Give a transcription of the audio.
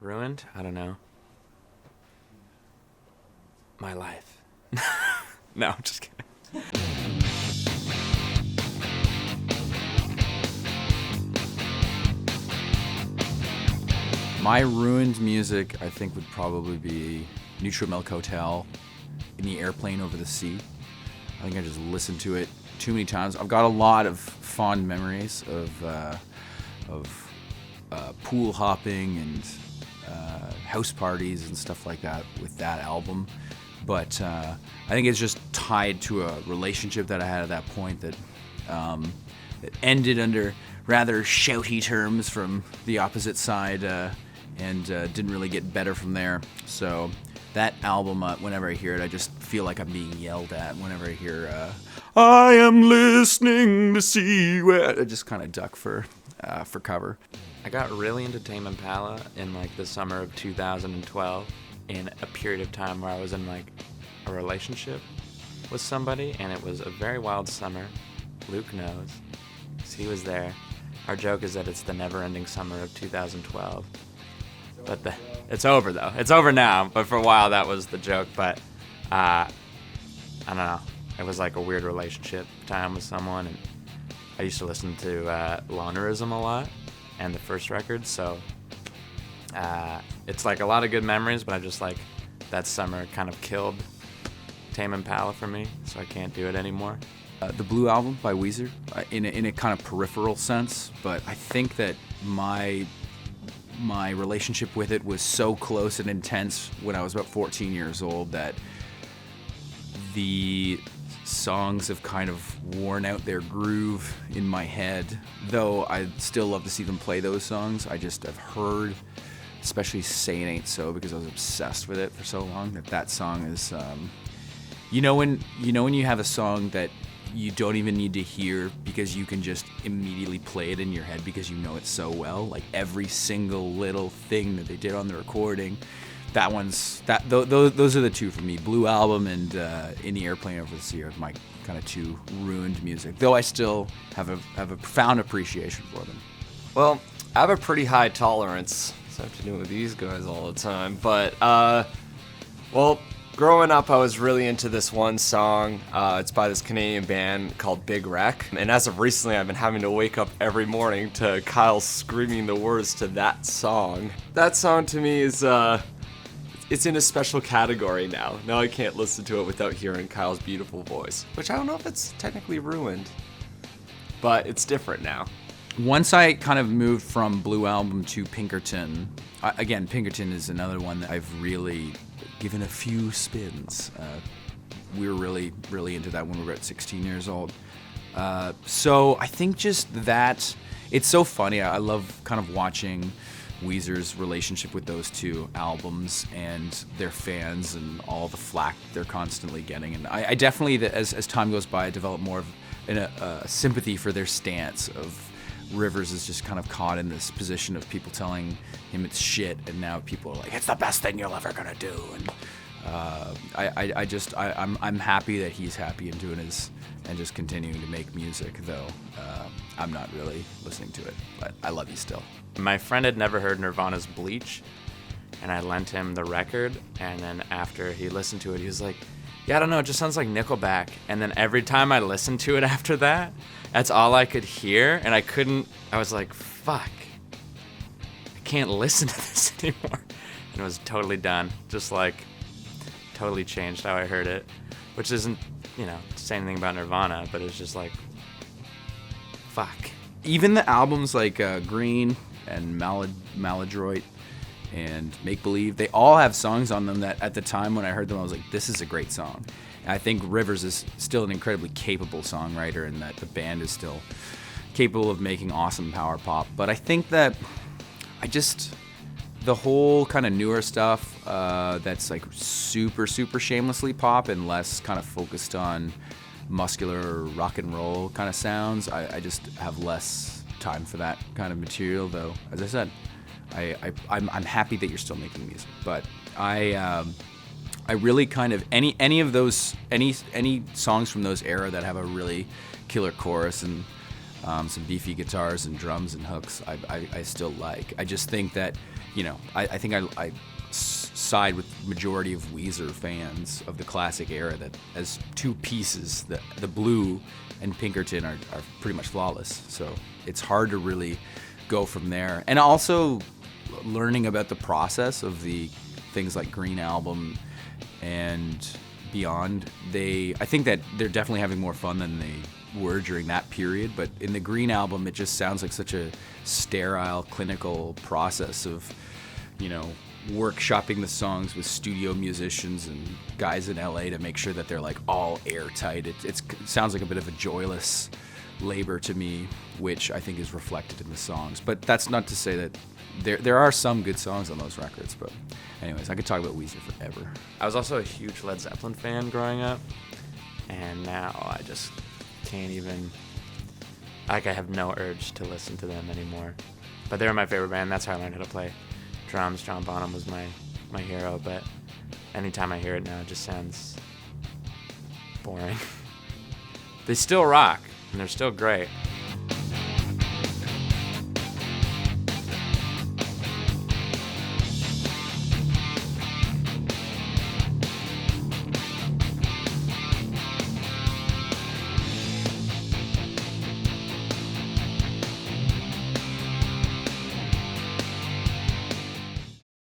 Ruined? I don't know. My life. No, I'm just kidding. My ruined music, I think, would probably be Neutral Milk Hotel in the airplane over the sea. I think I just listened to it too many times. I've got a lot of fond memories of pool hopping and house parties and stuff like that with that album. But I think it's just tied to a relationship that I had at that point that ended under rather shouty terms from the opposite side and didn't really get better from there. So that album, whenever I hear it, I just feel like I'm being yelled at. Whenever I hear, I am listening to see where, I just kind of duck for cover. I got really into Tame Impala in like the summer of 2012 in a period of time where I was in like a relationship with somebody, and it was a very wild summer. Luke knows, 'cause he was there. Our joke is that it's the never-ending summer of 2012. But it's over though. It's over now, but for a while that was the joke. But I don't know. It was like a weird relationship time with someone, and I used to listen to Lonerism a lot and the first record, so it's like a lot of good memories, but I just like that summer kind of killed Tame Impala for me, so I can't do it anymore. The Blue Album by Weezer, in a kind of peripheral sense, but I think that my relationship with it was so close and intense when I was about 14 years old that the songs have kind of worn out their groove in my head. Though I'd still love to see them play those songs, I've heard, especially Say It Ain't So, because I was obsessed with it for so long, that song is, when you have a song that you don't even need to hear because you can just immediately play it in your head because you know it so well, like every single little thing that they did on the recording. Those are the two for me. Blue Album and In the Airplane Over the Sea are my kind of two ruined music, though I still have a profound appreciation for them. Well, I have a pretty high tolerance, so I have to deal with these guys all the time. But, growing up, I was really into this one song. It's by this Canadian band called Big Wreck. And as of recently, I've been having to wake up every morning to Kyle screaming the words to that song. That song to me is, it's in a special category now. Now I can't listen to it without hearing Kyle's beautiful voice, which I don't know if it's technically ruined, but it's different now. Once I kind of moved from Blue Album to Pinkerton, again, Pinkerton is another one that I've really given a few spins. We were really, really into that when we were about 16 years old. So I think just that, it's so funny. I love kind of watching Weezer's relationship with those two albums and their fans and all the flack they're constantly getting. And I definitely, as time goes by, I develop more of a sympathy for their stance of Rivers is just kind of caught in this position of people telling him it's shit, and now people are like, it's the best thing you're ever gonna do. And I'm happy that he's happy and doing his and just continuing to make music, though I'm not really listening to it, but I love you still. My friend had never heard Nirvana's Bleach, and I lent him the record, and then after he listened to it, he was like, yeah, I don't know, it just sounds like Nickelback. And then every time I listened to it after that, that's all I could hear, and I was like, fuck, I can't listen to this anymore. And it was totally done, just like totally changed how I heard it, which isn't, to say anything about Nirvana, but it's just like, fuck. Even the albums like Green and Maladroit and Make Believe, they all have songs on them that at the time when I heard them, I was like, this is a great song. And I think Rivers is still an incredibly capable songwriter, and that the band is still capable of making awesome power pop. But I think that the whole kind of newer stuff that's like super, super shamelessly pop and less kind of focused on muscular rock and roll kind of sounds, I just have less time for that kind of material, though, as I said, I'm happy that you're still making music. But I really kind of any of those any songs from those era that have a really killer chorus and some beefy guitars and drums and hooks I still like. I just think that, I think I side with the majority of Weezer fans of the classic era that as two pieces, the Blue and Pinkerton are pretty much flawless. So it's hard to really go from there. And also learning about the process of the things like Green Album and beyond, I think that they're definitely having more fun than they were during that period. But in the Green Album, it just sounds like such a sterile, clinical process of, workshopping the songs with studio musicians and guys in LA to make sure that they're like all airtight. It sounds like a bit of a joyless labor to me, which I think is reflected in the songs. But that's not to say that there are some good songs on those records. But anyways, I could talk about Weezer forever. I was also a huge Led Zeppelin fan growing up, and now I just can't even, I have no urge to listen to them anymore. But they were my favorite band. That's how I learned how to play drums. John Bonham was my hero, but anytime I hear it now, it just sounds boring. They still rock, and they're still great.